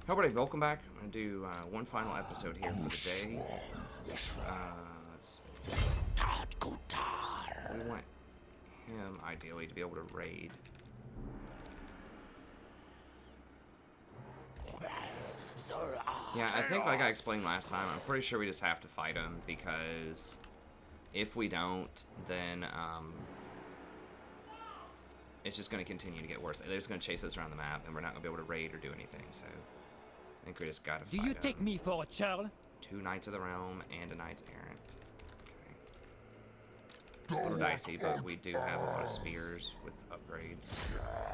Everybody, welcome back. I'm going to do one final episode here for the day. Let's see. We want him, ideally, to be able to raid. Yeah, I think like I explained last time, I'm pretty sure we just have to fight him, because if we don't, then it's just going to continue to get worse. They're just going to chase us around the map, and we're not going to be able to raid or do anything, so I think we just got to fight him. Do you take me for a child? 2 Knights of the Realm and a Knights Errant. Okay. A little dicey, but we do have a lot of spears with upgrades. Oh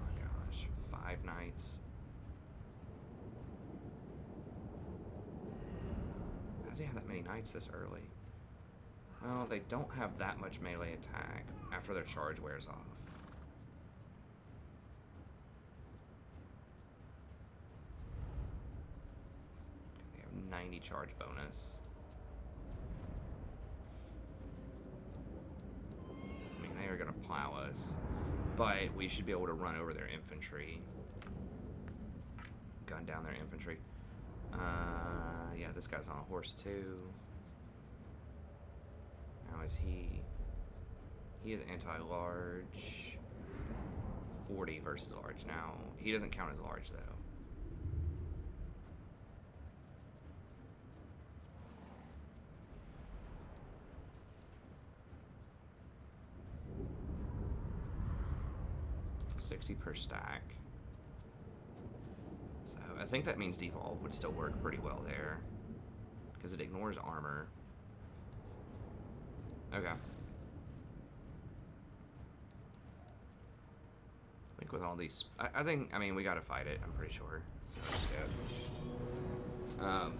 my gosh. 5 Knights. How does he have that many Knights this early? Well, they don't have that much melee attack after their charge wears off. They have 90 charge bonus. I mean, they are going to plow us, but we should be able to run over their infantry. Gun down their infantry. Yeah, this guy's on a horse too. How is he? He is anti-large. 40 versus large. Now, he doesn't count as large, though. $60 per stack. So, I think that means devolve would still work pretty well there, because it ignores armor. Okay. I think with all these... I mean, we gotta fight it, I'm pretty sure. So just let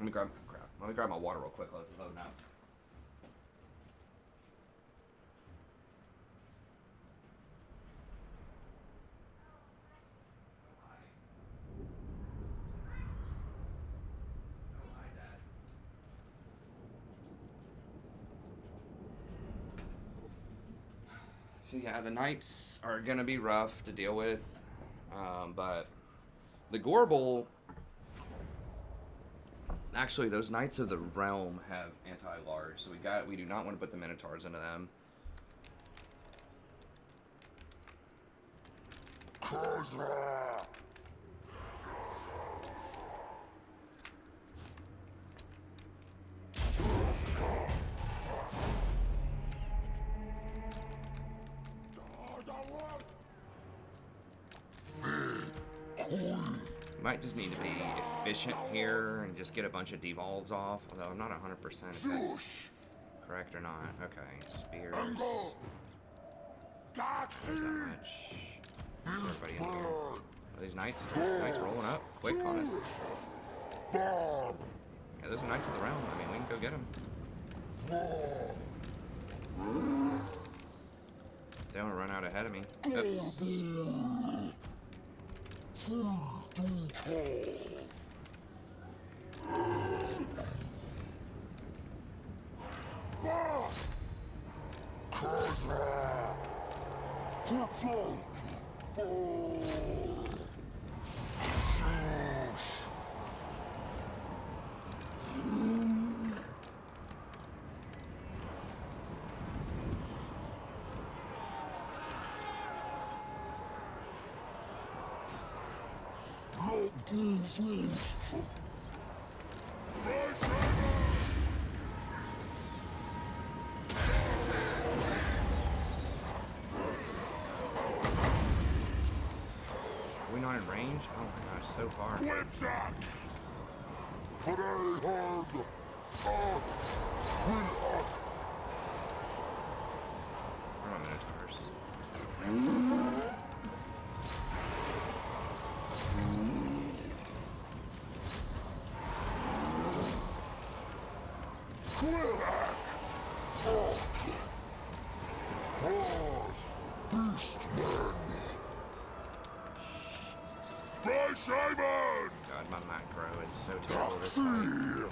me grab... Crap. Let me grab my water real quick. Let's load up. So yeah, the Knights are going to be rough to deal with, but the Gorbel, actually those Knights of the Realm have anti-large, so we do not want to put the Minotaurs into them. Khazrak! Might just need to be efficient here and just get a bunch of devolves off, although I'm not 100% if that's correct or not. Okay, spears. There's that much. Everybody in here. Are these Knights? Are these Knights rolling up quick on us? Yeah, those are Knights of the Realm. I mean, we can go get them. If they don't run out ahead of me. Oops. Are we not in range? Oh my gosh, so far. Where are my Minotaurs? Beastmen! Jesus. Simon! God, my macro is so terrible this fight.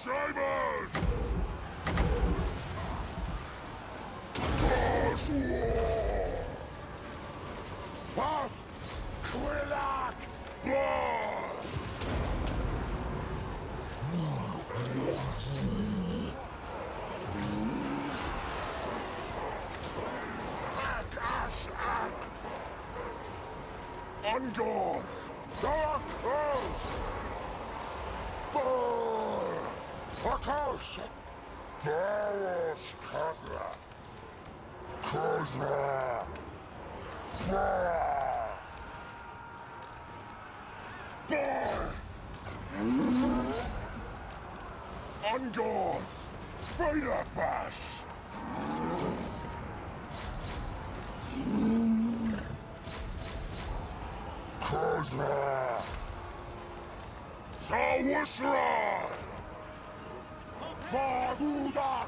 Simon! What? Khazrak! Ungors! Dark Earth! Akash! Baros Khazrak! Khazrak! Ungors! Feederfash! Khazrak! Zawisra! Vagudan!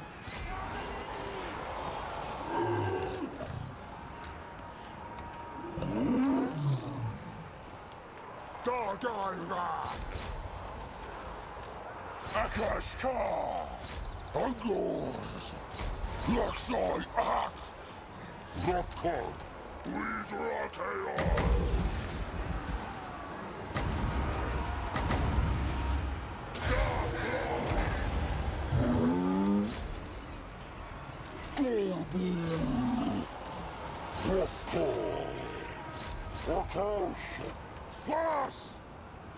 Dargaira! Akashka! Ungors! Luxoi Ak! Rockon! Wizrateos! Flash!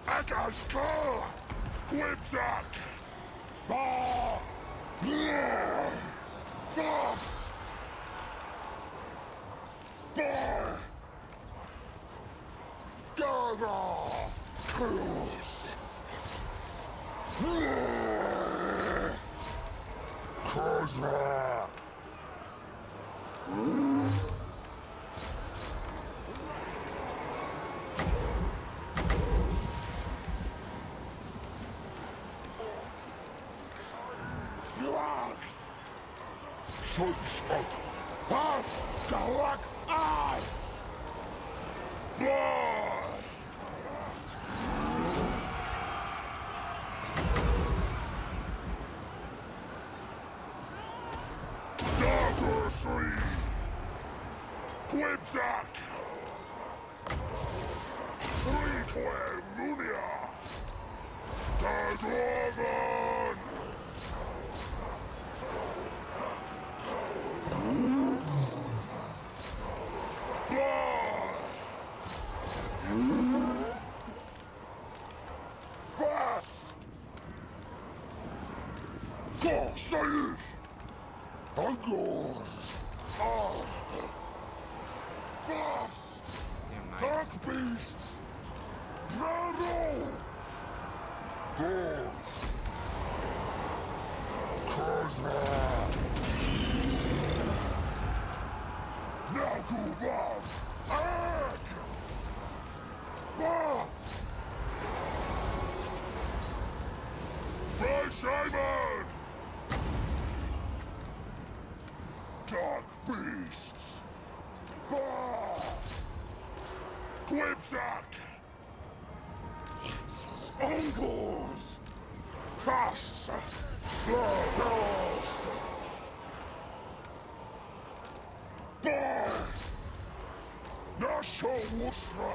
Akashka! Quipzak! Bah! Flash! Bah! Gather! Chaos! Khazrak! Slugs! Shoots up! Pass! Dalak! Eye! Blood! Dagger 3! Quipzak! 3 Munia! Dadravan! Fast! Go, Sayus! Ungors! Fast! Damn Dark knights. beasts! Bravo! Doors! Khazrak! Nagubav! Ak! Bah! By Simon! Dark beasts! Bah! Quipzak! Ungors! Fast! Slaughterous! Bah! Nasho Wusra!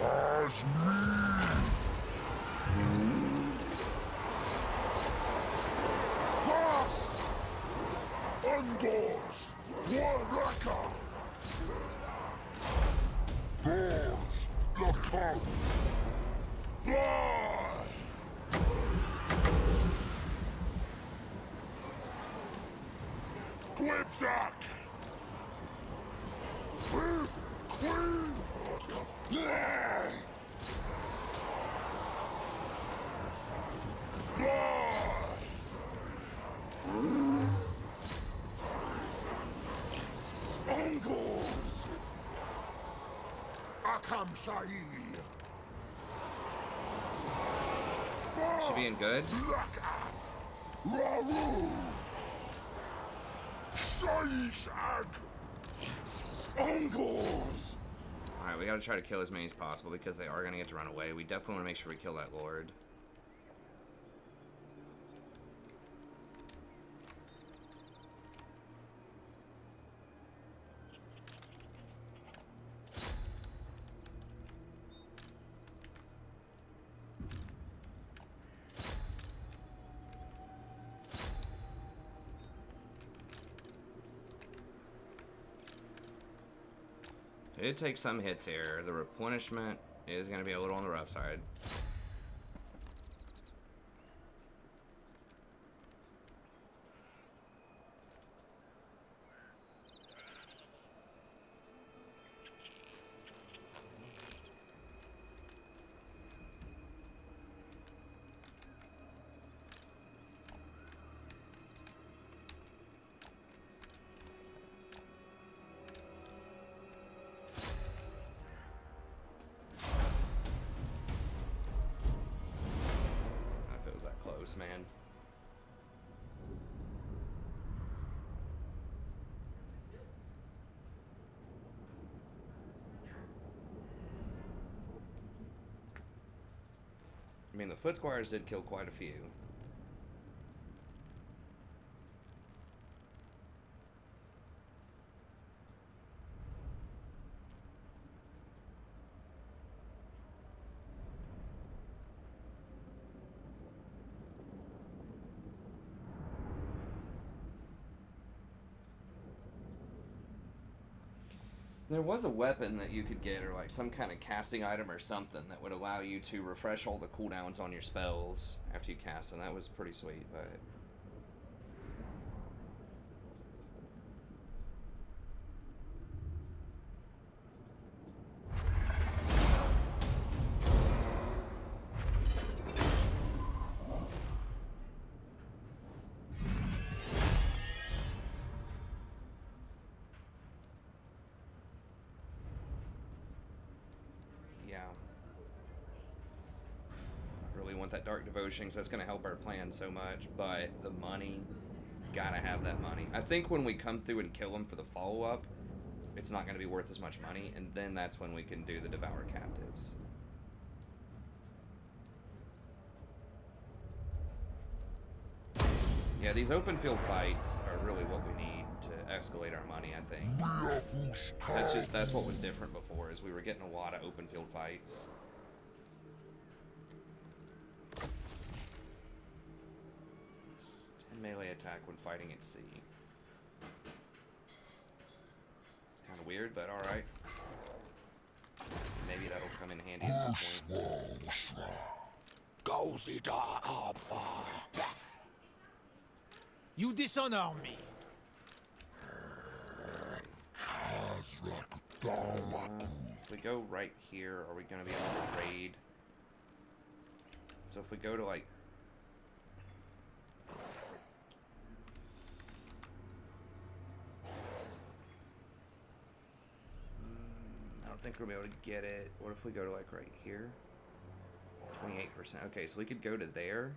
As me! Fast! Ungors! Waraka! Doors! Lakan! Fly! Quipzak! Queen! Queen! Yeah! Fly! Ungors! Akam Shai! She being good? Black Ass! Raru! Shaish Ag! Ungors! Alright, we gotta try to kill as many as possible because they are gonna get to run away. We definitely wanna make sure we kill that lord. did take some hits here. The replenishment is going to be a little on the rough side. Man. I mean, the foot squires did kill quite a few. There was a weapon that you could get, or like some kind of casting item or something that would allow you to refresh all the cooldowns on your spells after you cast them. That was pretty sweet, but... that Dark Devotion, because that's going to help our plan so much, but the money, gotta have that money. I think when we come through and kill them for the follow-up, it's not going to be worth as much money, and then that's when we can do the Devour Captives. Yeah, these open field fights are really what we need to escalate our money, I think. That's what was different before, is we were getting a lot of open field fights. 10 melee attack when fighting at sea. It's kind of weird, but alright. Maybe that'll come in handy at some point. You dishonor me. If we go right here, are we going to be able to raid? So if we go to like... I don't think we'll be able to get it. What if we go to like right here? 28%. Okay, so we could go to there.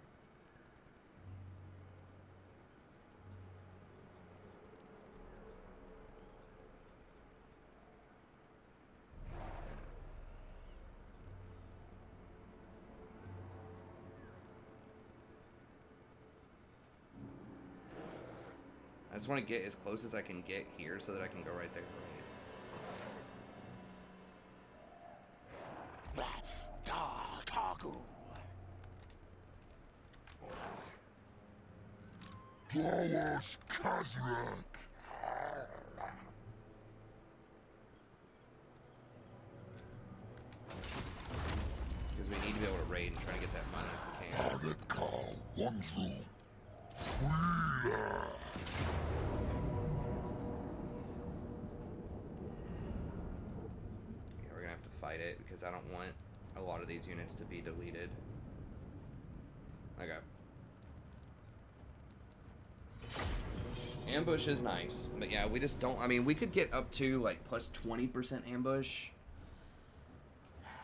I just want to get as close as I can get here so that I can go right there. Towards Khazrak. Because we need to be able to raid and try to get that money if we can. Target call, one through. We're gonna have to fight it because I don't want a lot of these units to be deleted. Okay. Ambush is nice, but yeah, we just don't. I mean, we could get up to like plus 20% ambush,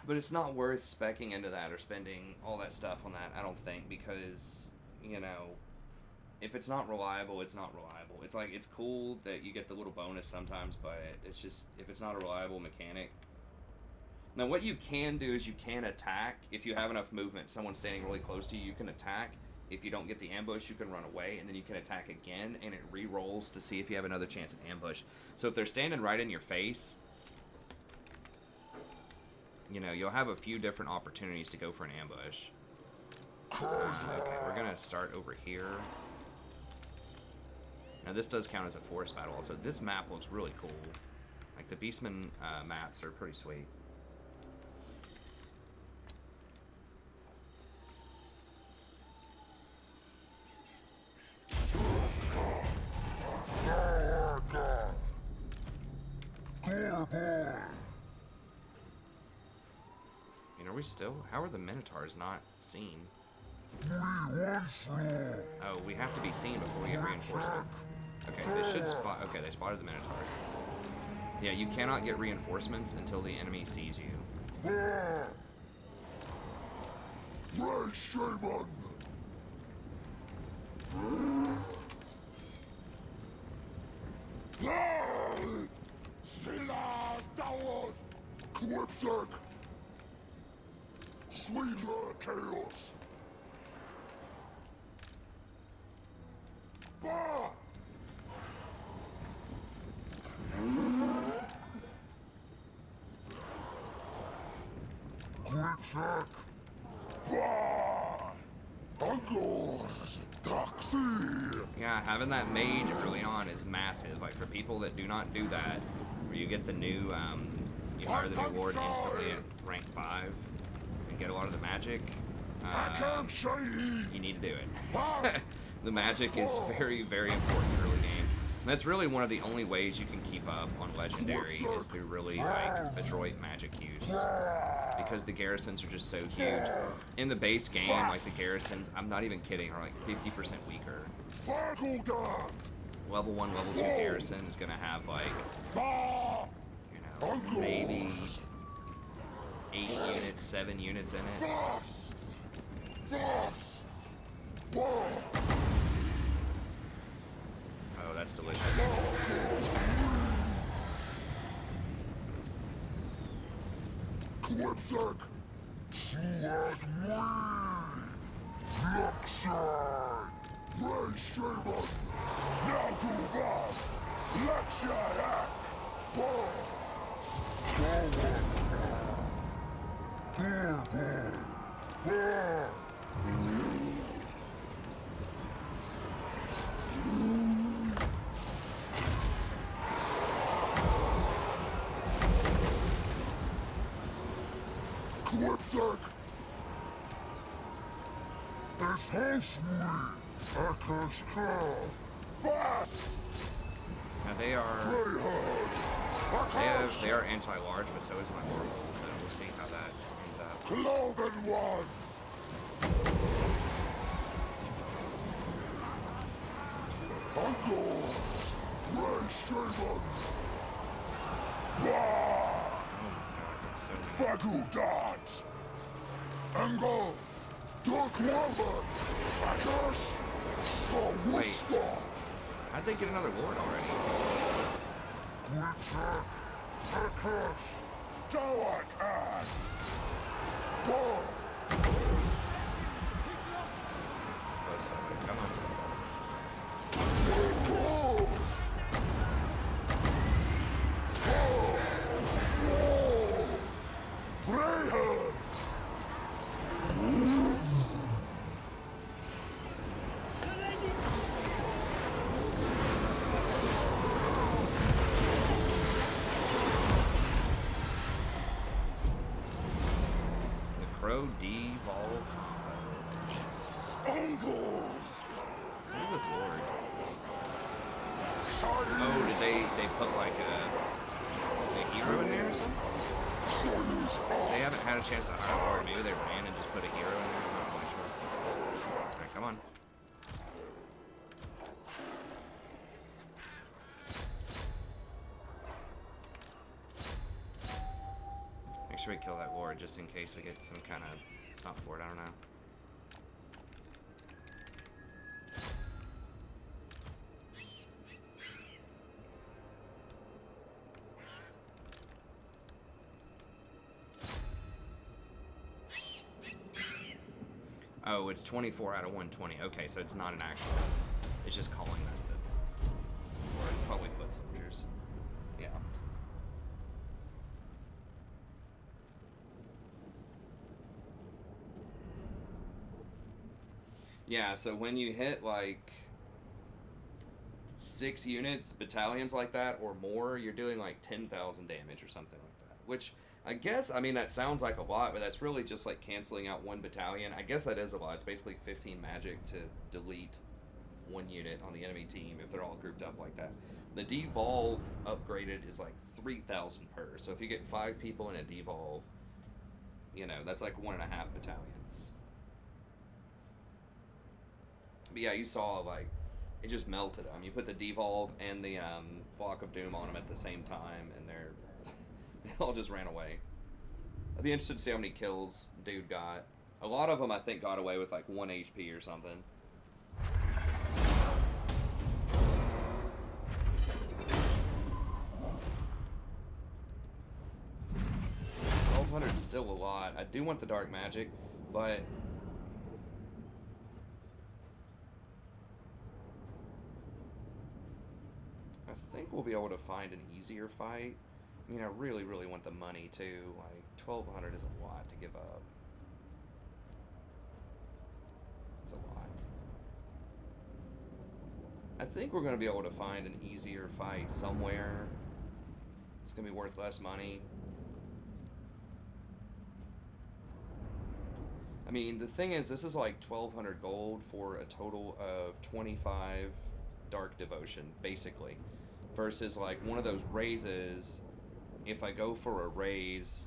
but it's not worth speccing into that or spending all that stuff on that, I don't think, because, you know, if it's not reliable, it's not reliable. It's like, it's cool that you get the little bonus sometimes, but it's just, if it's not a reliable mechanic. Now, what you can do is you can attack. If you have enough movement, someone's standing really close to you, you can attack. If you don't get the ambush, you can run away, and then you can attack again, and it re-rolls to see if you have another chance at ambush. So if they're standing right in your face, you know, you'll have a few different opportunities to go for an ambush. Okay, we're going to start over here. Now, this does count as a forest battle, also. This map looks really cool. Like, the Beastmen maps are pretty sweet. Are we still? How are the Minotaurs not seen? Oh, we have to be seen before we get reinforcements. Okay, they should spot. Okay, they spotted the Minotaurs. Yeah, you cannot get reinforcements until the enemy sees you. Khazrak! Sweetler chaos! Bah! Khazrak! Bah! Angors! Taxi! Yeah, having that mage early on is massive. Like, for people that do not do that, where you get the new, you hire the new ward instantly at rank 5 and get a lot of the magic, you need to do it. The magic is very, very important early game. And that's really one of the only ways you can keep up on Legendary is through really, like, adroit magic use. Because the garrisons are just so huge. In the base game, like, the garrisons, I'm not even kidding, are like 50% weaker. Level 1, level 2 garrison is gonna have, like, you know, maybe 8 units, 7 units in it. Oh, that's delicious. Khazrak! Sword me! Luxor! Ray Shaman! Now go back! Luxor! Khazrak! Es host me! Akash! Fast! Now they are anti-large, but so is my Oracle, so we'll see how that ends up. Cloven ones! Uncle! Ray Shaman! Bah! Fagudat! Angle! Dark Woman! Akash! So whisper! How'd they get another ward already? Akash! Dark ass! Bah! Close up. Come on. Crow devolve combo. What is this lord? Oh, did they put like a hero in there or something? They haven't had a chance to hire a lord. Maybe they ran and just put a hero in there. I'm not quite sure. Alright, come on. Make sure we kill that lord just in case we get some kind of something for it. I don't know. Oh, it's 24 out of 120. Okay, so it's not an actual. It's just calling that the. Or it's probably foot soldiers. Yeah. Yeah, so when you hit like 6 units, battalions like that or more, you're doing like 10,000 damage or something like that. Which I guess, I mean, that sounds like a lot, but that's really just like canceling out one battalion. I guess that is a lot. It's basically 15 magic to delete one unit on the enemy team if they're all grouped up like that. The devolve upgraded is like 3,000 per. So if you get 5 people in a devolve, you know, that's like 1.5 battalions. But yeah, you saw like it just melted them. You put the devolve and the Flock of Doom on them at the same time, and they all just ran away. I'd be interested to see how many kills dude got. A lot of them, I think, got away with like 1 HP or something. 1,200's still a lot. I do want the dark magic, but I think we'll be able to find an easier fight. I mean, I really, really want the money too. Like 1,200 is a lot to give up. It's a lot. I think we're going to be able to find an easier fight somewhere. It's going to be worth less money. I mean, the thing is, this is like 1,200 gold for a total of 25 dark devotion, basically. Versus like one of those raises, if I go for a raise,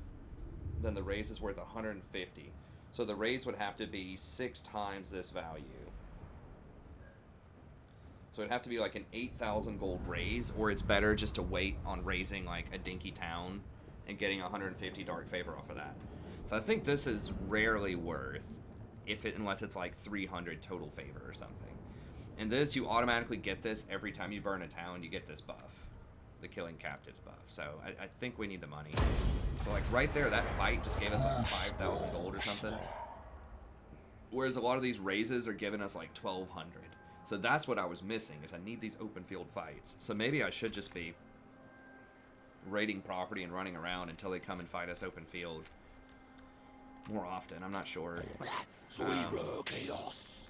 then the raise is worth 150. So the raise would have to be 6 times this value. So it'd have to be like an 8,000 gold raise, or it's better just to wait on raising like a dinky town and getting 150 dark favor off of that. So I think this is rarely worth, unless it's like 300 total favor or something. And this, you automatically get this every time you burn a town. You get this buff, the killing captives buff. So I think we need the money. So like right there, that fight just gave us like 5,000 gold or something. Whereas a lot of these raises are giving us like 1,200. So that's what I was missing, is I need these open field fights. So maybe I should just be raiding property and running around until they come and fight us open field more often. I'm not sure. Chaos.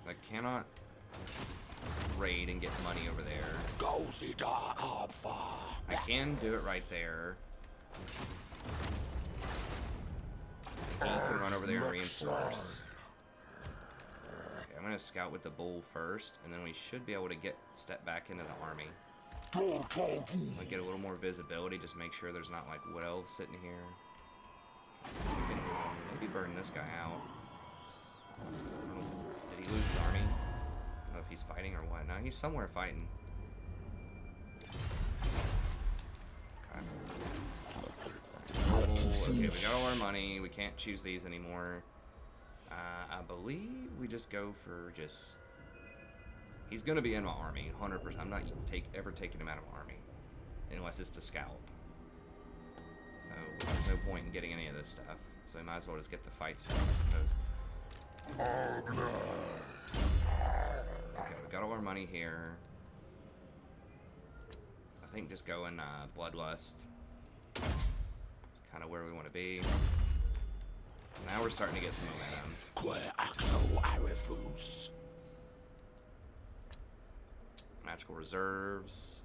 I cannot raid and get money over there. I can do it right there. He can run over there and reinforce. Okay, I'm gonna scout with the bull first, and then we should be able to step back into the army. Like get a little more visibility, just make sure there's not like wood elves sitting here. We can maybe burn this guy out. Did he lose his army? I don't know if he's fighting or what. No, he's somewhere fighting. Okay, we got all our money. We can't choose these anymore. I believe we just go for just... He's going to be in my army, 100%. I'm not ever taking him out of my army. Unless it's to scout. So, there's no point in getting any of this stuff. So we might as well just get the fight stuff, I suppose. Okay, we got all our money here. I think just go in Bloodlust. It's kind of where we want to be. Now we're starting to get some momentum. Magical reserves.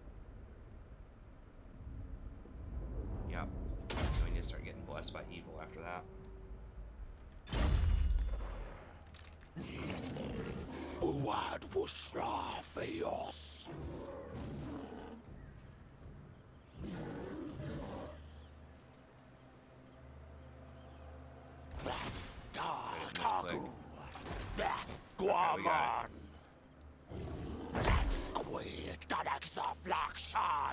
Yep. We need to start getting blessed by evil after that. Okay, we got it.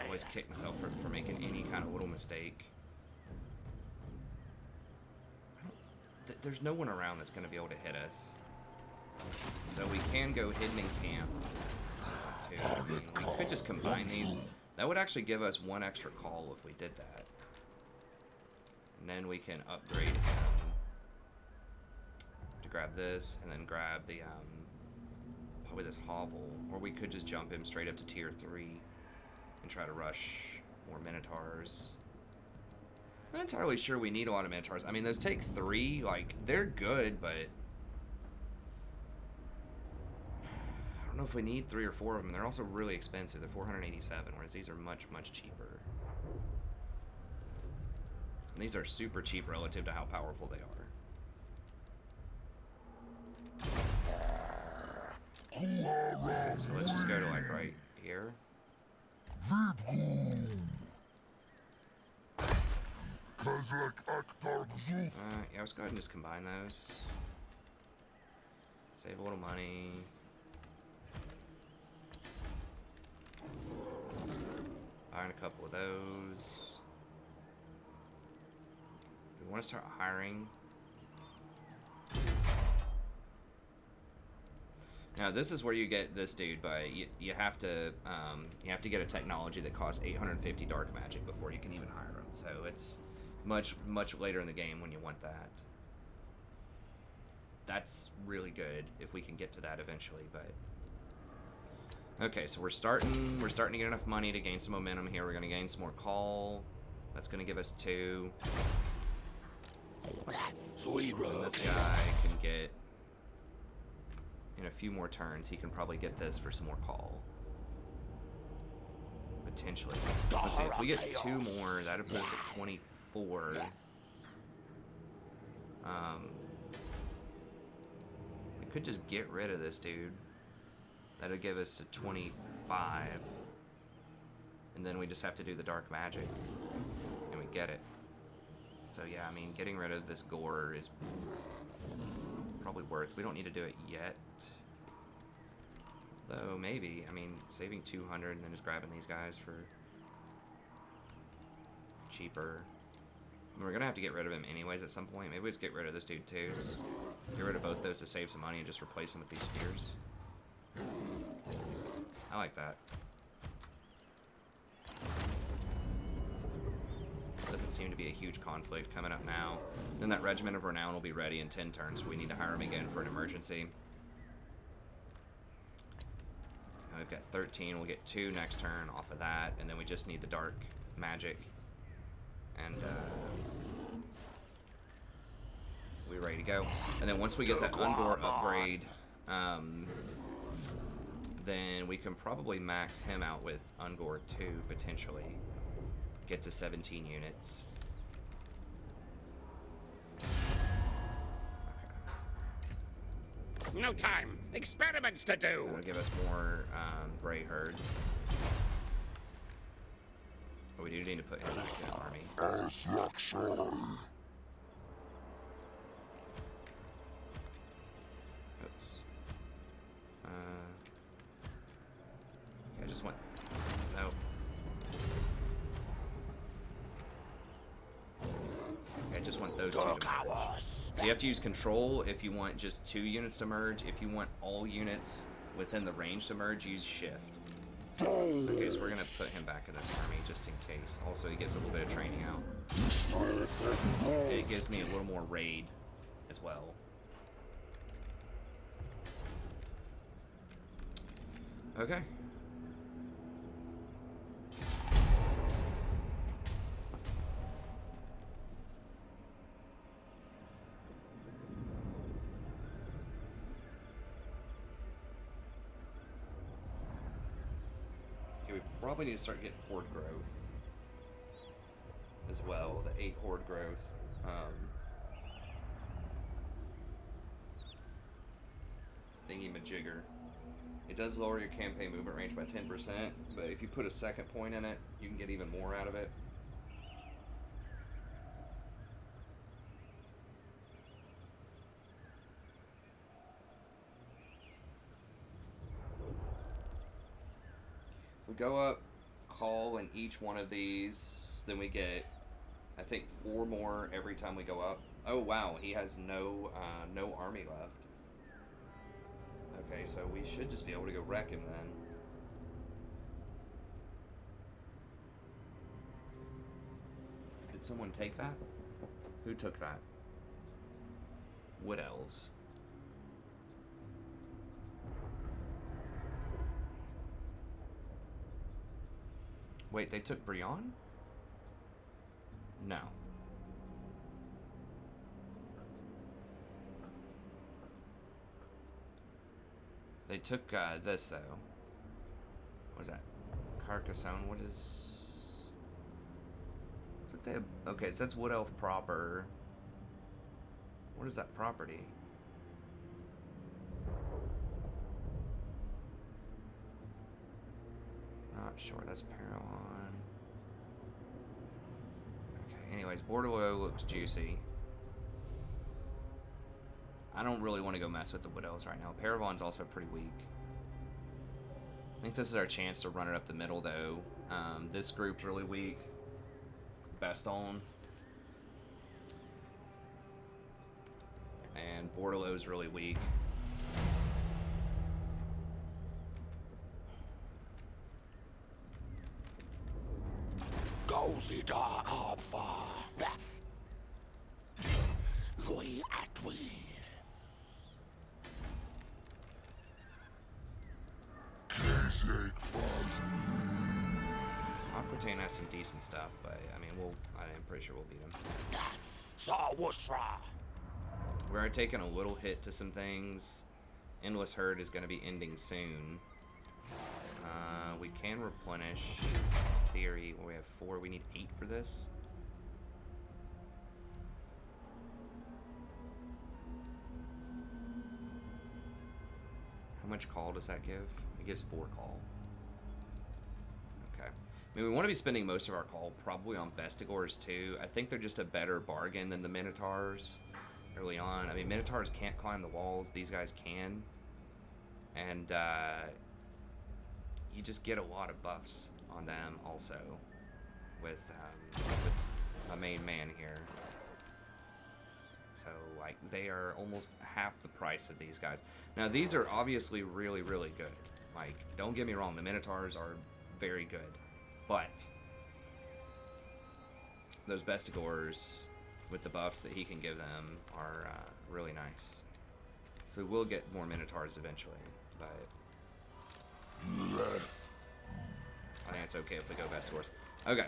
Always kick myself for making any kind of little mistake. There's no one around that's going to be able to hit us. So we can go hidden in camp. I mean, we could just combine these. That would actually give us 1 extra call if we did that. And then we can upgrade him to grab this, and then grab the probably this hovel, or we could just jump him straight up to tier 3 and try to rush more Minotaurs. I'm not entirely sure we need a lot of Minotaurs. I mean, those take 3, like, they're good, but know if we need 3 or 4 of them. They're also really expensive. They're 487, whereas these are much, much cheaper. And these are super cheap relative to how powerful they are. So let's just go to like right here. Khazrak Yeah, let's go ahead and just combine those. Save a little money. Buying a couple of those. We want to start hiring. Now this is where you get this dude, but you have to get a technology that costs 850 dark magic before you can even hire him. So it's much later in the game when you want that. That's really good if we can get to that eventually, but okay, so we're starting to get enough money to gain some momentum here. We're gonna gain some more call. That's gonna give us 2. And this guy can get, in a few more turns, he can probably get this for some more call. Potentially. Let's see, if we get 2 more, that'd put us at 24. We could just get rid of this dude. That'll give us to 25. And then we just have to do the dark magic. And we get it. So yeah, I mean, getting rid of this gore is probably worth. We don't need to do it yet. Though, maybe. I mean, saving 200 and then just grabbing these guys for cheaper. I mean, we're going to have to get rid of him anyways at some point. Maybe we just get rid of this dude too. Just get rid of both those to save some money and just replace them with these spears. I like that. Doesn't seem to be a huge conflict coming up now. Then that Regiment of Renown will be ready in 10 turns, so we need to hire him again for an emergency. Now we've got 13. We'll get 2 next turn off of that, and then we just need the dark magic. And we're ready to go. And then once we get that Ungor upgrade, then we can probably max him out with Ungor 2, potentially. Get to 17 units. Okay. No time. Experiments to do. That'll give us more Bray herds. But we do need to put him back in the army. Oops. Okay, I just want... Nope. I just want those 2 to merge. So you have to use control if you want just 2 units to merge. If you want all units within the range to merge, use shift. Okay, so we're gonna put him back in this army just in case. Also, he gives a little bit of training out. It gives me a little more raid as well. Okay. We probably need to start getting horde growth as well, the 8 horde growth. Thingy-majigger. It does lower your campaign movement range by 10%, but if you put a second point in it, you can get even more out of it. We go up, call in each one of these, then we get, I think, 4 more every time we go up. Oh wow, he has no army left. Okay, so we should just be able to go wreck him then. Did someone take that? Who took that? Wood elves. Wait, they took Brion? No. They took this, though. What is that? Carcassonne, what is... Looks like they have... Okay, so that's Wood Elf proper. What is that property? Not sure, that's Paragon. Okay, anyways, Bordello looks juicy. I don't really want to go mess with the Wood Elves right now. Paragon's also pretty weak. I think this is our chance to run it up the middle, though. This group's really weak. Baston. And Bordello's really weak. Gosita Abfa. Lui Atwi. Aquitaine has some decent stuff, but I mean, I'm pretty sure we'll beat him. Sawusra. We're taking a little hit to some things. Endless Herd is going to be ending soon. We can replenish. Theory. Well, we have 4. We need 8 for this. How much call does that give? It gives 4 call. Okay. I mean, we want to be spending most of our call probably on Bestigors too. I think they're just a better bargain than the Minotaurs early on. I mean, Minotaurs can't climb the walls. These guys can. And you just get a lot of buffs on them also with a main man here. So, like, they are almost half the price of these guys. Now, these are obviously really, really good. Like, don't get me wrong, the Minotaurs are very good. But those Bestigors, with the buffs that he can give them, are really nice. So we will get more Minotaurs eventually, but I think it's okay if we go Bestigors. Okay,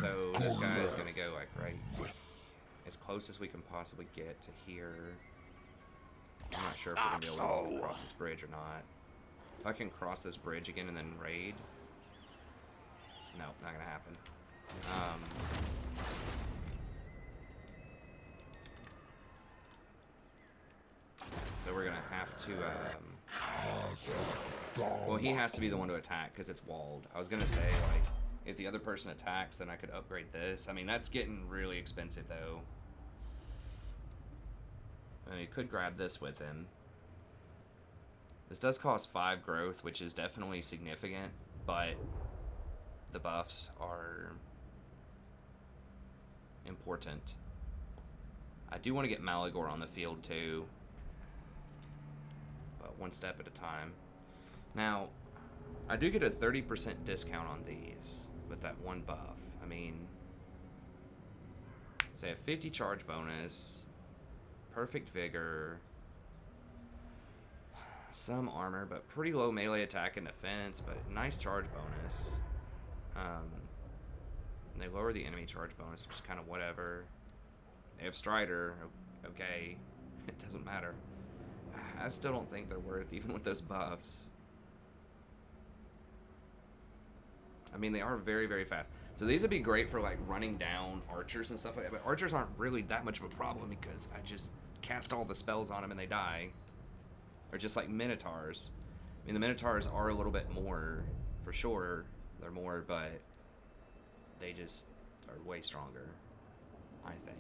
so this guy is going to go, like, right as close as we can possibly get to here. I'm not sure if we're going to be able to cross this bridge or not. If I can cross this bridge again and then raid... No, not going to happen. So we're going to have to... well, he has to be the one to attack because it's walled. I was going to say, like, if the other person attacks, then I could upgrade this. I mean, that's getting really expensive, though. I mean, you could grab this with him. This does cost 5 growth, which is definitely significant, but the buffs are important. I do want to get Malagor on the field, too. But one step at a time. Now, I do get a 30% discount on these with that one buff. I mean, so I have 50 charge bonus, perfect vigor, some armor, but pretty low melee attack and defense, but nice charge bonus. They lower the enemy charge bonus, which is kind of whatever. They have Strider, okay, it doesn't matter. I still don't think they're worth, even with those buffs. I mean, they are very, very fast. So these would be great for, like, running down archers and stuff like that, but archers aren't really that much of a problem because I just cast all the spells on them and they die. Or just like Minotaurs. I mean, the Minotaurs are a little bit more, for sure. They're more, but they just are way stronger, I think.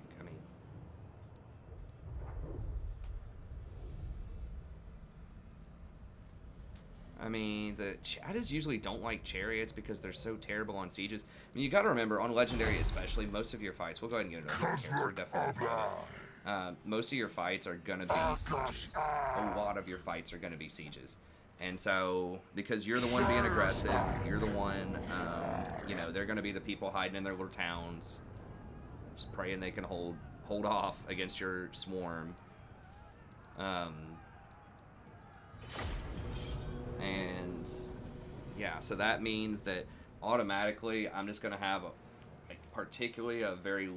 I mean, the Chatters usually don't like chariots because they're so terrible on sieges. I mean, you got to remember, on Legendary especially, most of your fights, we'll go ahead and get into it. We're definitely most of your fights are going to be sieges. A lot of your fights are going to be sieges. And so, because you're the one being aggressive, you're the one, you know, they're going to be the people hiding in their little towns, just praying they can hold off against your swarm. And yeah, so that means that automatically I'm just going to have particularly a very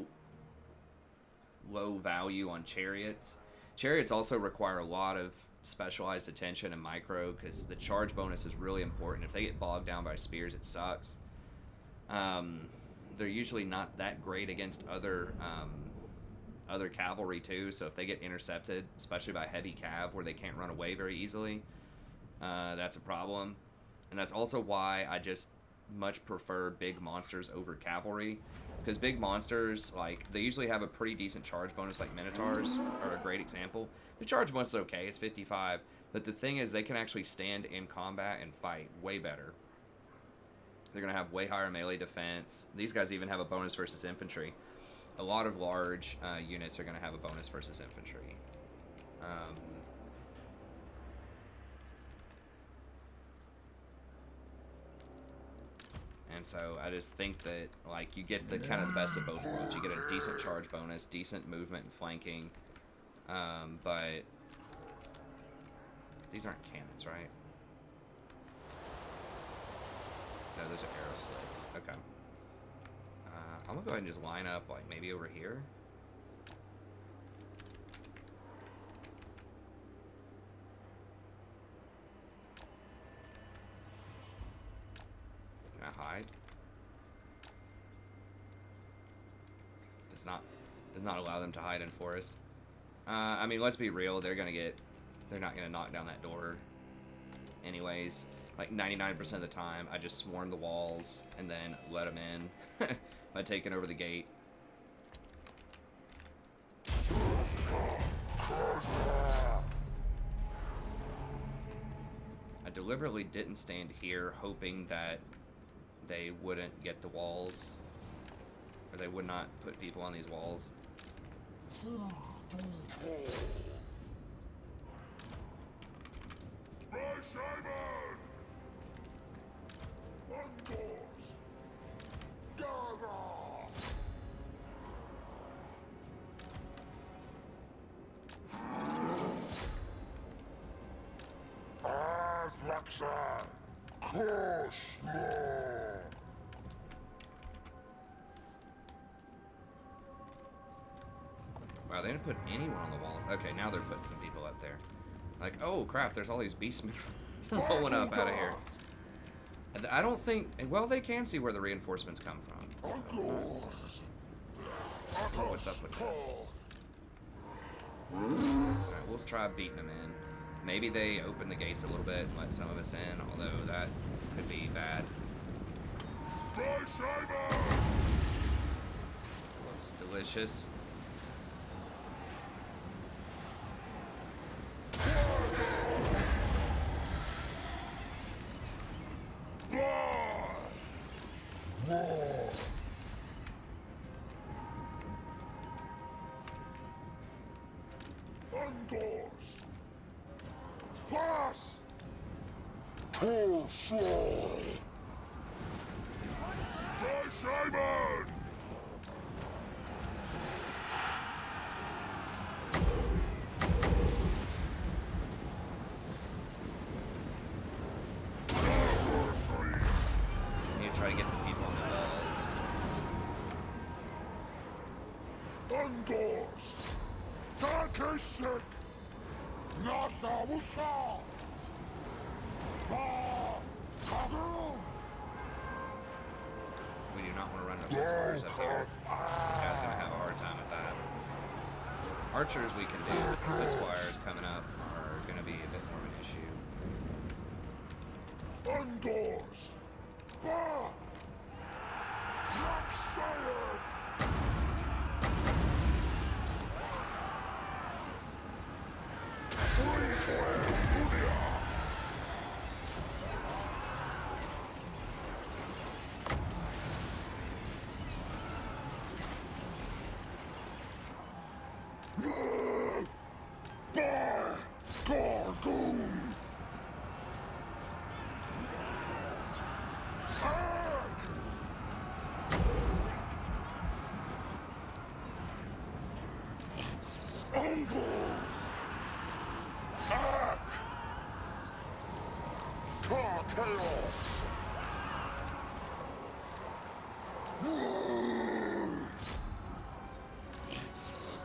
low value on chariots. Chariots also require a lot of specialized attention in micro, because the charge bonus is really important. If they get bogged down by spears, it sucks. They're usually not that great against other cavalry too, so if they get intercepted, especially by heavy cav where they can't run away very easily, that's a problem. And that's also why I just much prefer big monsters over cavalry, because big monsters, like, they usually have a pretty decent charge bonus, like Minotaurs are a great example. The charge bonus is okay, it's 55, but the thing is they can actually stand in combat and fight way better. They're going to have way higher melee defense. These guys even have a bonus versus infantry. A lot of large units are going to have a bonus versus infantry. And so I just think that, like, you get the kind of the best of both worlds. You get a decent charge bonus, decent movement and flanking, but these aren't cannons, right? No, those are arrow slits. Okay. I'm gonna go ahead and just line up, like, maybe over here. Can I hide? Does not allow them to hide in forest. I mean, let's be real. They're not gonna knock down that door anyways. Like 99% of the time, I just swarm the walls and then let them in by taking over the gate. I deliberately didn't stand here hoping that they wouldn't get the walls, or they would not put people on these walls. Wow, they didn't put anyone on the wall. Okay, now they're putting some people up there. Like, oh crap, there's all these beastmen rolling up out of here. I don't think, well, they can see where the reinforcements come from. So, oh, what's up with that? Alright, we'll try beating them in. Maybe they open the gates a little bit and let some of us in, although that could be bad. Looks delicious. Try to get the people on the walls. Undors! Takeshik! Nasa Wusa! We do not want to run into Blitzwires up here. This guy's going to have a hard time with that. Archers we can do, but the Blitzwires coming up are going to be a bit more of an issue. Undors! Bah!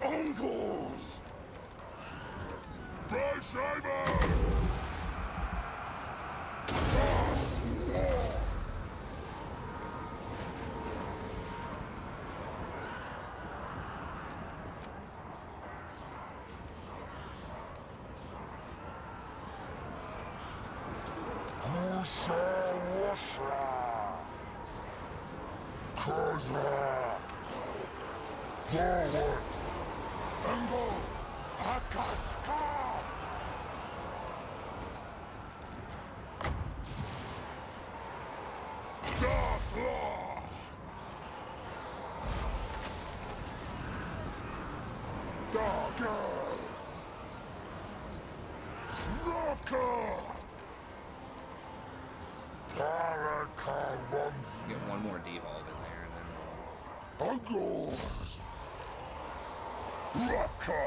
Uncles! By Simon! Sawusra! Khazrak! Forward! Angle! Akaska! Dasla! Darketh! Ravka! Tarakawan! Get one more devolve in there, and then Angles! Ravka!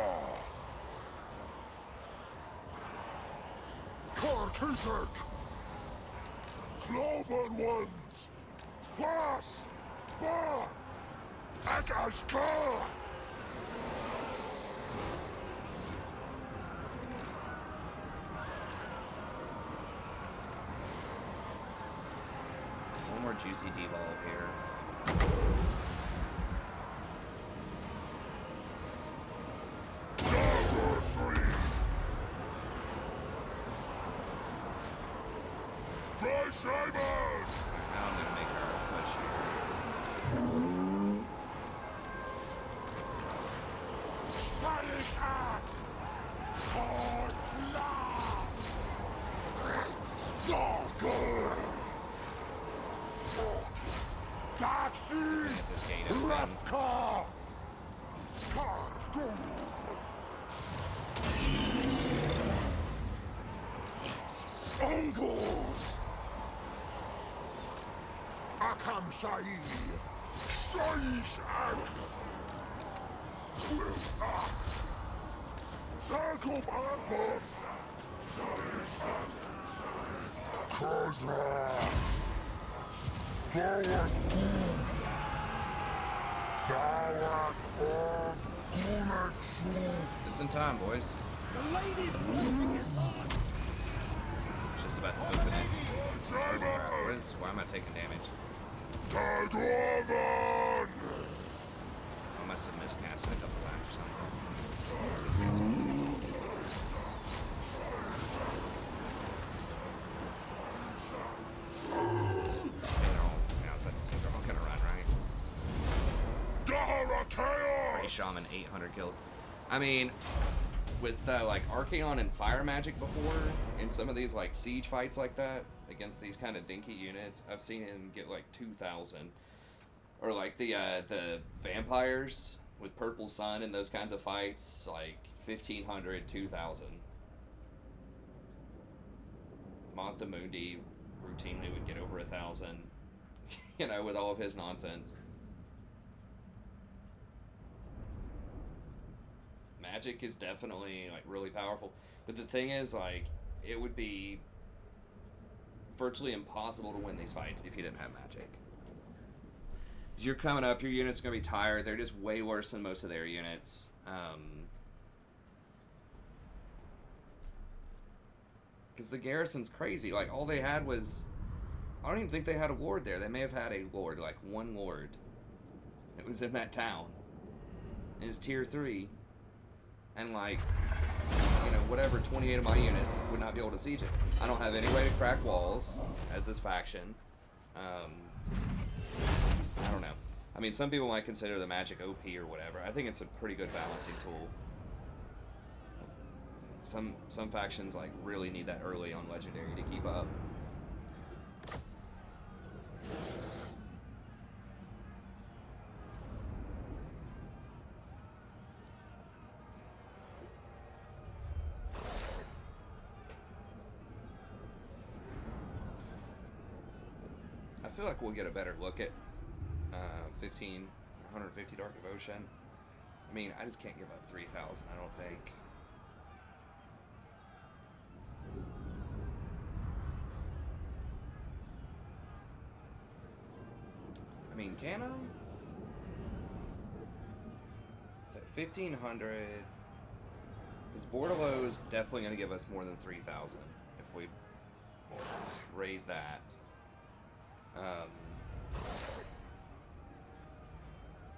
Karkizek! Cloven ones! Fast! Bar! Akaska! one more juicy devolve here. Dagger freeze! Blaze Sabers! Now I'm gonna make her a push here. Salika! Korsla! Dagger! Taxi! Get this gate open. Ravka! Cargo! Angles! Akam Shai! Shaish Ag! Circle Purpose! Khazrak! Forward Boom! Dawak Orb Kunatsu! Just in time, boys. The lady's warming his heart. Just about to open it. Crap, why am I taking damage? Tagwaman! I must have miscast it a couple times or something. I was about to say they're all gonna run, right? Dahara Ray Chaos! Shaman 800 kills. I mean, with like Archaon and Fire Magic before, in some of these like siege fights like that against these kind of dinky units, I've seen him get like 2,000. Or like the vampires with Purple Sun and those kinds of fights, like 1,500, 2,000. Mazda Mundi routinely would get over 1,000, you know, with all of his nonsense. Magic is definitely like really powerful, but the thing is, like, it would be virtually impossible to win these fights if you didn't have magic. You're coming up, your unit's gonna be tired. They're just way worse than most of their units. Because the garrison's crazy. Like, all they had was, I don't even think they had a lord there. They may have had a lord, like one lord. It was in that town. And it's tier 3. And like, you know, whatever, 28 of my units would not be able to siege it. I don't have any way to crack walls as this faction. I don't know. I mean, some people might consider the magic OP or whatever. I think it's a pretty good balancing tool. Some factions like really need that early on legendary to keep up. I feel like we'll get a better look at 150 Dark Devotion. I mean, I just can't give up 3,000, I don't think. I mean, can I? Is that 1,500? Because Bordello is definitely going to give us more than 3,000 if we raise that.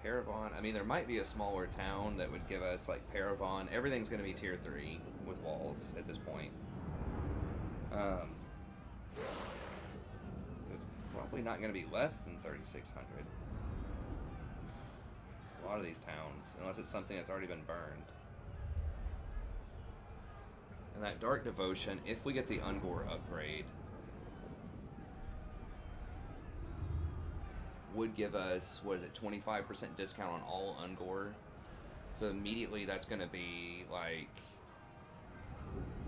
Paravon, I mean, there might be a smaller town that would give us, like, Paravon. Everything's going to be tier 3 with walls at this point. probably not going to be less than 3,600. A lot of these towns, unless it's something that's already been burned. And that Dark Devotion, if we get the Ungor upgrade, would give us, what is it, 25% discount on all Ungor. So immediately that's going to be like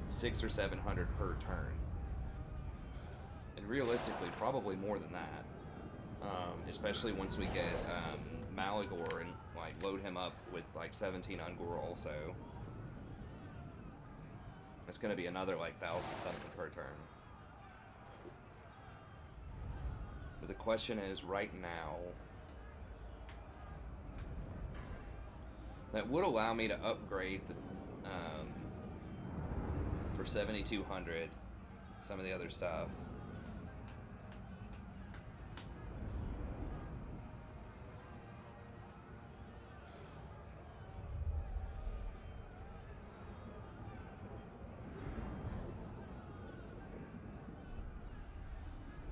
600 or 700 per turn. And realistically, probably more than that. Especially once we get Malagor and like load him up with like 17 Ungor also. It's going to be another like 1,000 something per turn. But the question is, right now, that would allow me to upgrade the, for 7,200 some of the other stuff.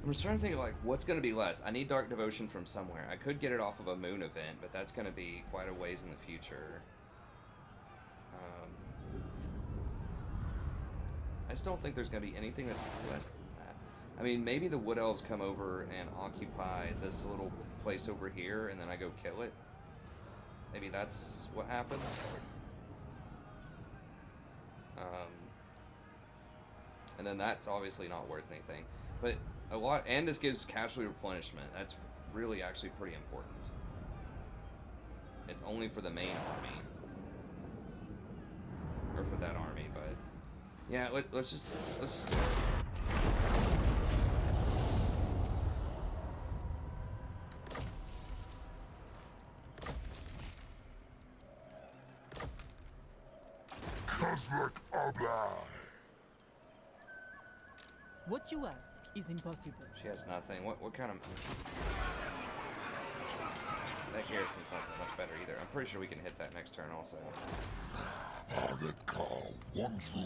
I'm just trying to think of like what's going to be less. I need Dark Devotion from somewhere. I could get it off of a moon event, but that's going to be quite a ways in the future. I just don't think there's going to be anything that's less than that. I mean, maybe the Wood Elves come over and occupy this little place over here, and then I go kill it. Maybe that's what happens. And then that's obviously not worth anything. But a lot, and this gives casualty replenishment. That's really actually pretty important. It's only for the main army. Or for that army, but yeah, let's just do it. Khazrak Abla. What you ask is impossible. She has nothing. What kind of... That garrison's not that much better either. I'm pretty sure we can hit that next turn also. Target call 1 through.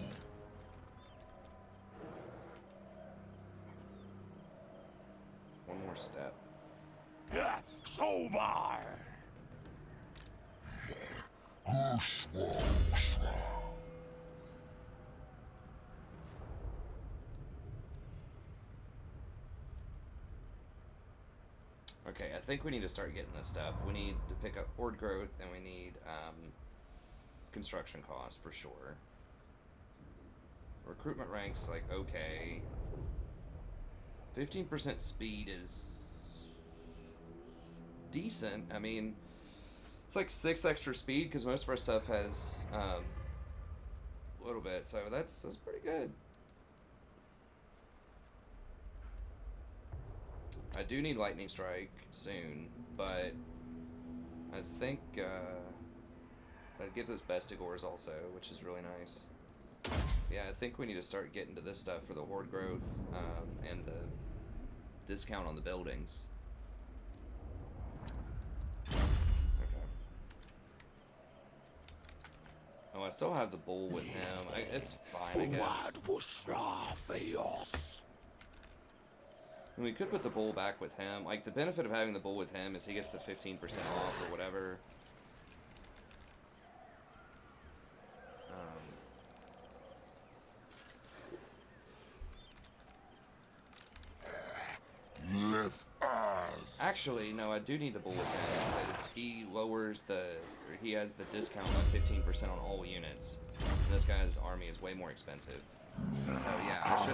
One more step. Sober! Okay, I think we need to start getting this stuff. We need to pick up horde growth, and we need construction cost for sure. Recruitment ranks, like, okay. 15% speed is decent. I mean, it's like 6 extra speed because most of our stuff has a little bit, so that's pretty good. I do need Lightning Strike soon, but I think that gives us Bestigors also, which is really nice. Yeah, I think we need to start getting to this stuff for the horde growth and the discount on the buildings. Okay. Oh, I still have the bull with him. It's fine, I guess. And we could put the bull back with him. Like, the benefit of having the bull with him is he gets the 15% off or whatever. Actually, no, I do need the bull with him because he lowers the... Or he has the discount by 15% on all units. And this guy's army is way more expensive. So yeah, I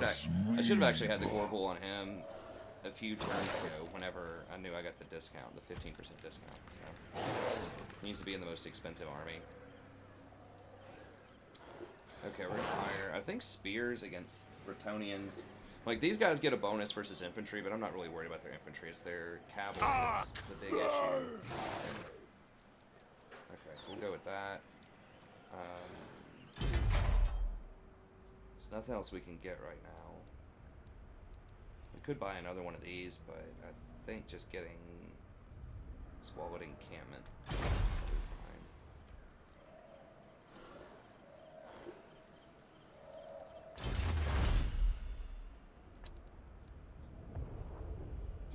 should have actually had the gore bull on him a few turns ago whenever I knew I got the discount, the 15% discount. So he needs to be in the most expensive army. Okay, we're gonna hire, I think, spears against Bretonians. Like, these guys get a bonus versus infantry, but I'm not really worried about their infantry. It's their cavalry that's the big issue. Okay, so we'll go with that. There's nothing else we can get right now. We could buy another one of these, but I think just getting Squalid Encampment will be fine.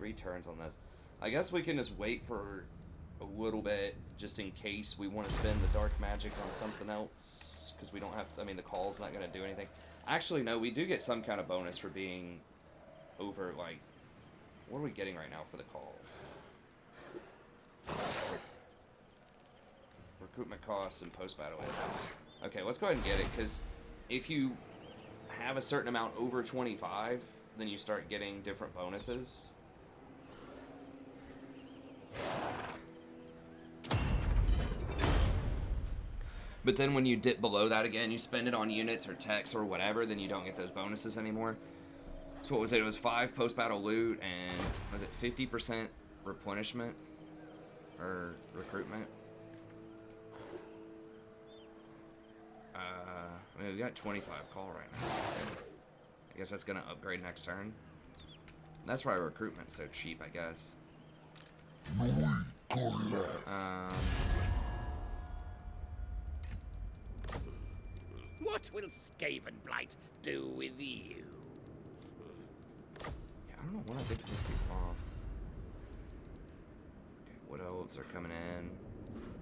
3 turns on this. I guess we can just wait for a little bit, just in case we want to spend the dark magic on something else, because we don't have to, I mean, the call's not going to do anything. Actually, no, we do get some kind of bonus for being over, like, what are we getting right now for the call? Recruitment costs and post-battle impact. Okay, let's go ahead and get it, because if you have a certain amount over 25, then you start getting different bonuses. But then when you dip below that again, you spend it on units or techs or whatever, then you don't get those bonuses anymore. So what was it? It was 5 post-battle loot and was it 50% replenishment or recruitment? I mean, we got 25 call right now. I guess that's gonna upgrade next turn. That's why recruitment's so cheap, I guess. What will Skaven Blight do with you? Yeah, I don't know what I did to piss people off. Okay, Wood Elves are coming in.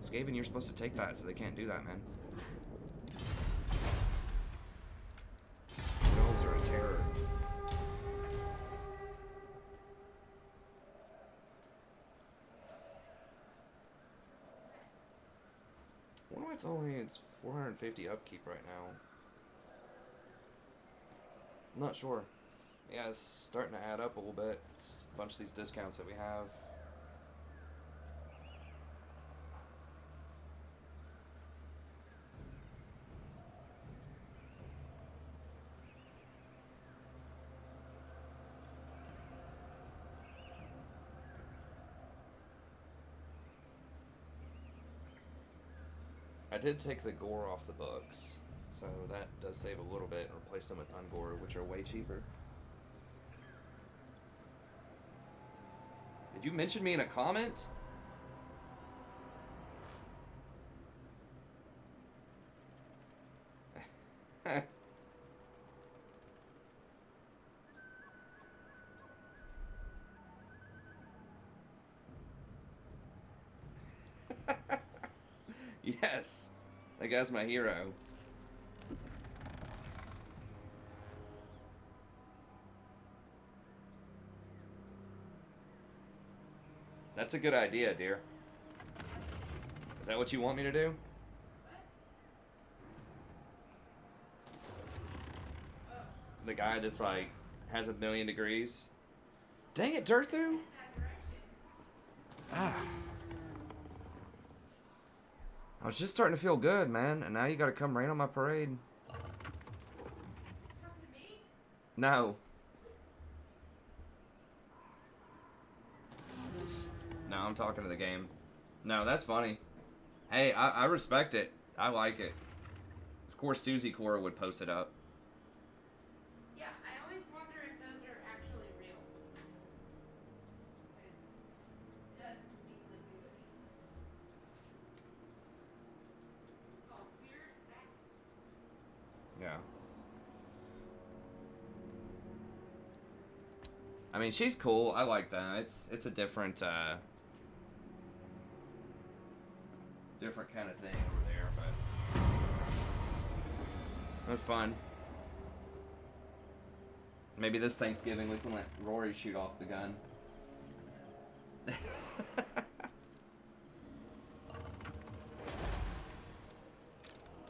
Skaven, you're supposed to take that, so they can't do that, man. Wood Elves are a terror. I wonder why it's 450 upkeep right now. I'm not sure. Yeah, it's starting to add up a little bit. It's a bunch of these discounts that we have. I did take the gore off the books, so that does save a little bit and replace them with ungore, which are way cheaper. Did you mention me in a comment? Yes, that guy's my hero. That's a good idea, dear. Is that what you want me to do? The guy that's like has 1,000,000 degrees. Dang it, Durthu! Ah. I was just starting to feel good, man, and now you gotta come rain on my parade. No. No, I'm talking to the game. No, that's funny. Hey, I respect it. I like it. Of course, Susie Cora would post it up. Yeah, I always wonder if those are actually real. It doesn't seem like they would be. It's called Weird Facts. Yeah. I mean, she's cool. I like that. It's a different different kind of thing over there, but that's fine. Maybe this Thanksgiving we can let Rory shoot off the gun.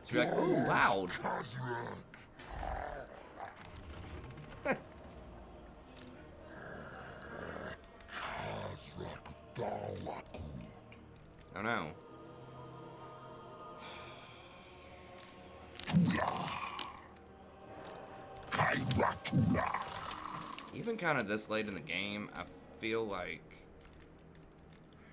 She'll be like, ooh, loud. Khazrak. Khazrak Dalakut. Oh no. Kairatula. Even kind of this late in the game, I feel like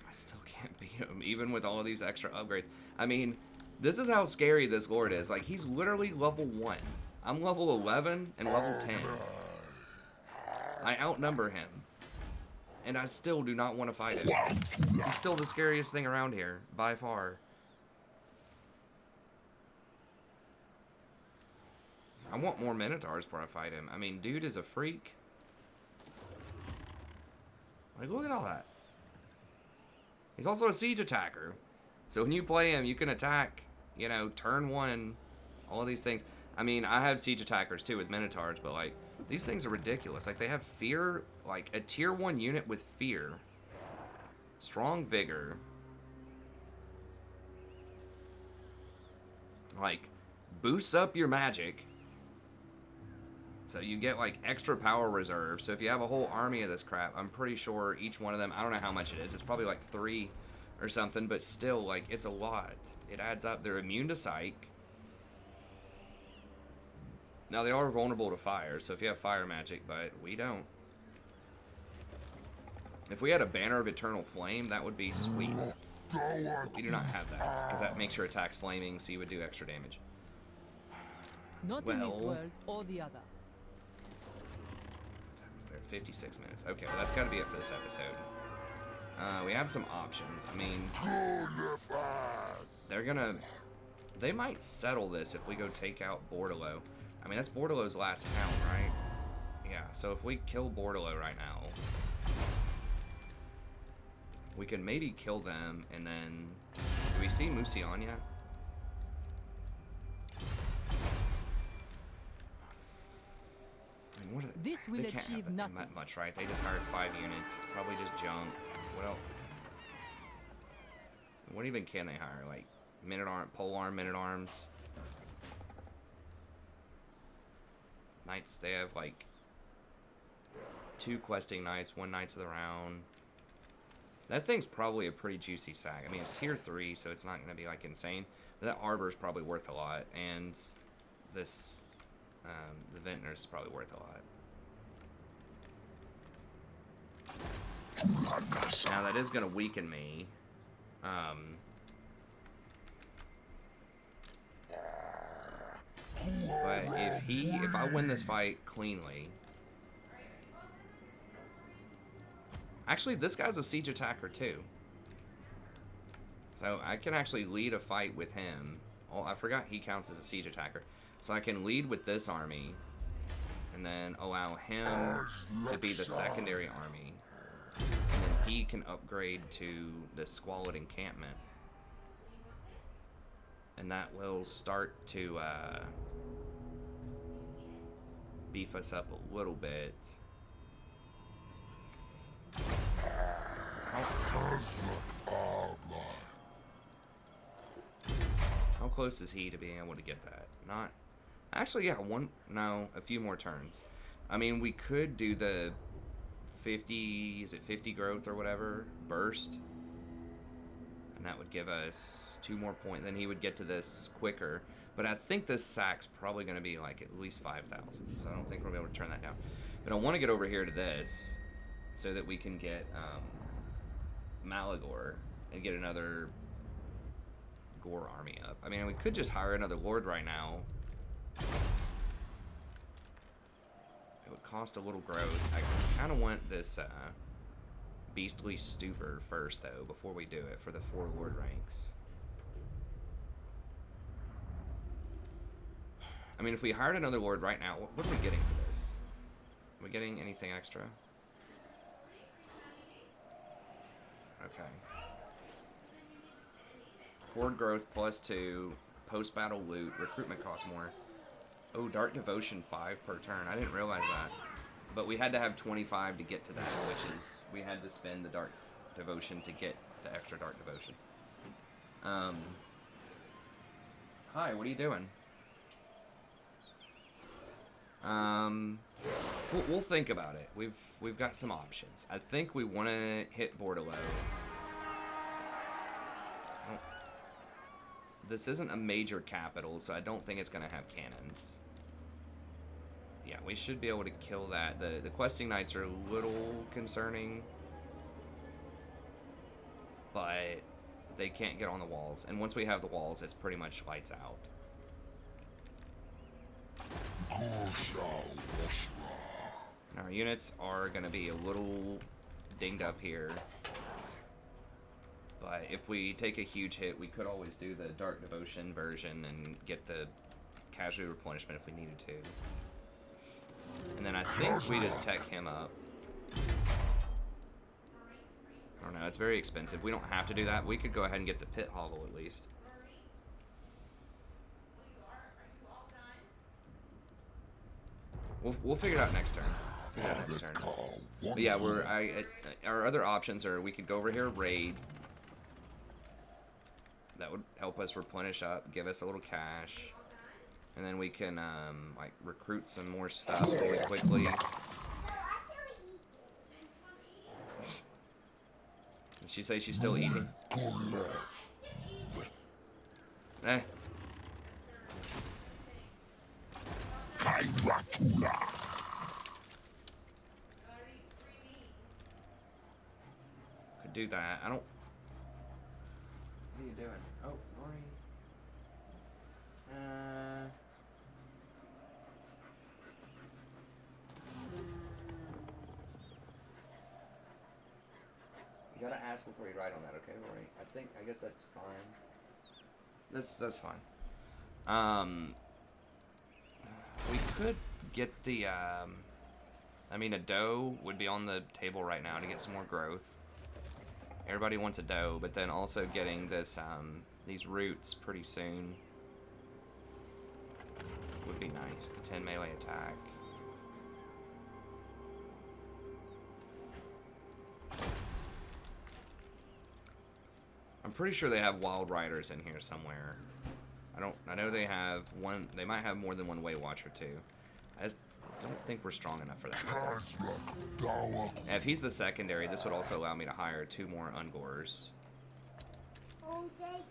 I still can't beat him, even with all of these extra upgrades. I mean, this is how scary this Lord is. Like, he's literally level 1. I'm level 11 and level 10. I outnumber him. And I still do not want to fight him. He's still the scariest thing around here, by far. I want more Minotaurs before I fight him. I mean, dude is a freak. Like, look at all that. He's also a siege attacker. So when you play him, you can attack, you know, turn one, all of these things. I mean, I have siege attackers too with Minotaurs, but like, these things are ridiculous. Like, they have fear, like a tier 1 unit with fear, strong vigor, like, boosts up your magic. So you get like extra power reserve. So if you have a whole army of this crap, I'm pretty sure each one of them, I don't know how much it is. It's probably like 3 or something, but still, like, it's a lot. It adds up. They're immune to psych. Now, they are vulnerable to fire, so if you have fire magic, but we don't. If we had a Banner of Eternal Flame, that would be sweet. We do not have that, because that makes your attacks flaming, so you would do extra damage. Not in this world or the other. 56 minutes. Okay, well, that's got to be it for this episode. We have some options. I mean, they might settle this if we go take out Bordalo. I mean, that's Bordalo's last town, right? Yeah, so if we kill Bordalo right now, we can maybe kill them, and then... Do we see Musion yet? I mean, what are they, this will can't achieve have nothing. that much, right? They just hired 5 units. It's probably just junk. What else? What even can they hire? Like, polearm, men-at-arms? Knights, they have like 2 questing knights, 1 knights of the round. That thing's probably a pretty juicy sack. I mean, it's tier 3, so it's not going to be like insane. But that arbor's probably worth a lot, and this, the vintner's is probably worth a lot. Now that is going to weaken me. But if I win this fight cleanly... Actually, this guy's a siege attacker too. So I can actually lead a fight with him. Oh, I forgot he counts as a siege attacker. So I can lead with this army, and then allow him to be the secondary army. And then he can upgrade to the squalid encampment. And that will start to beef us up a little bit. How close is he to being able to get that? Not... Actually, yeah, a few more turns. I mean, we could do the 50... Is it 50 growth or whatever? Burst. And that would give us 2 more points. Then he would get to this quicker. But I think this sack's probably going to be like at least 5,000. So I don't think we'll be able to turn that down. But I want to get over here to this so that we can get Malagor and get another Gore army up. I mean, we could just hire another lord right now. It would cost a little growth. I kind of want this beastly stupor first, though, before we do it for the 4 lord ranks. I mean, if we hired another lord right now, what are we getting for this? Are we getting anything extra? Okay. Horde growth +2, post-battle loot, recruitment costs more. Oh, Dark Devotion 5 per turn. I didn't realize that. But we had to have 25 to get to that, which is, we had to spend the Dark Devotion to get the extra Dark Devotion. Hi, what are you doing? We'll think about it. We've got some options. I think we want to hit Bordalo. This isn't a major capital, so I don't think it's going to have cannons. Yeah, we should be able to kill that. The questing knights are a little concerning, but they can't get on the walls. And once we have the walls, it's pretty much lights out. Our units are going to be a little dinged up here. But if we take a huge hit, we could always do the Dark Devotion version and get the casualty replenishment if we needed to. And then I think we just tech him up. I don't know. It's very expensive. We don't have to do that. We could go ahead and get the pit hovel at least. We'll figure it out next turn. Figure it out next turn. But yeah, our other options are we could go over here, raid. That would help us replenish up, give us a little cash, and then we can like recruit some more stuff really quickly. Did she say she's still eating? Eh. Could do that. I don't. What are you doing? Oh, Nori. You gotta ask before you write on that, okay, Nori? I guess that's fine. That's fine. We could get the, I mean, a doe would be on the table right now to get some more growth. Everybody wants a doe, but then also getting this, these roots pretty soon would be nice. The 10 melee attack. I'm pretty sure they have wild riders in here somewhere. I know they have one. They might have more than one Way Watcher too. I just don't think we're strong enough for that. If he's the secondary, this would also allow me to hire 2 more Ungors.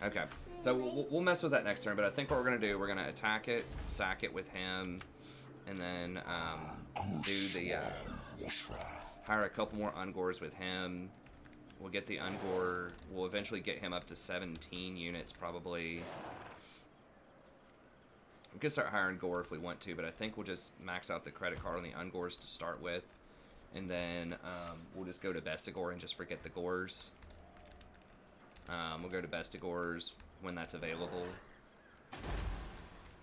Okay, so we'll mess with that next turn. But I think what we're gonna do, we're gonna attack it, sack it with him, and then do the hire a couple more Ungors with him. We'll get the Ungor. We'll eventually get him up to 17 units probably. We could start hiring Gore if we want to, but I think we'll just max out the credit card on the Ungors to start with. And then we'll just go to Bestigor and just forget the Gores. We'll go to Bestigors when that's available.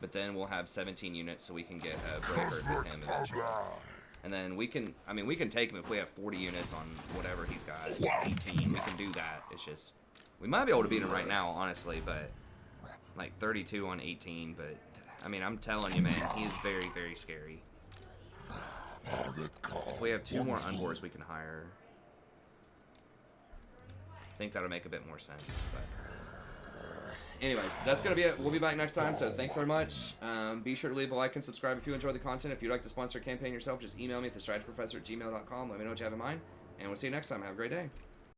But then we'll have 17 units so we can get a Braver with him eventually. And then we can, I mean, we can take him if we have 40 units on whatever he's got. 18, we can do that. It's just, we might be able to beat him right now, honestly, but like 32 on 18, but I mean, I'm telling you, man, he is very, very scary. If we have 2 more Ungors we can hire, I think that'll make a bit more sense. But anyways, that's going to be it. We'll be back next time, so thank you very much. Be sure to leave a like and subscribe if you enjoy the content. If you'd like to sponsor a campaign yourself, just email me at thestrategyprofessor@gmail.com. Let me know what you have in mind, and we'll see you next time. Have a great day.